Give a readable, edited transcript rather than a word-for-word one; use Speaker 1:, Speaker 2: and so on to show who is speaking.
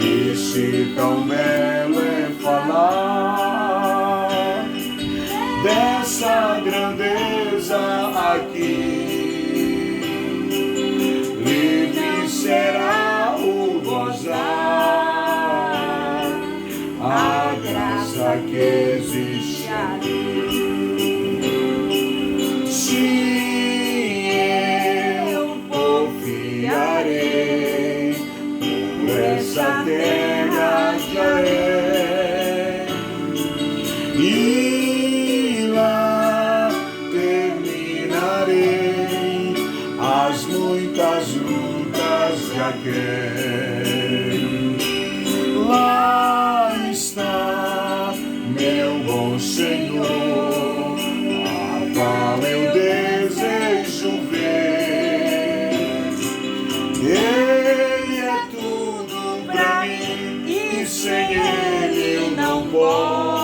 Speaker 1: E se tão belo é falar dessa grandeza aqui, livre será o gozar a graça que existe ali. Sim, eu confiarei por essa terra de areia, e lá terminarei as muitas lutas de aquém. Lá está meu bom Senhor, a qual eu desejo ver. Ele é tudo pra mim e sem Ele eu não posso.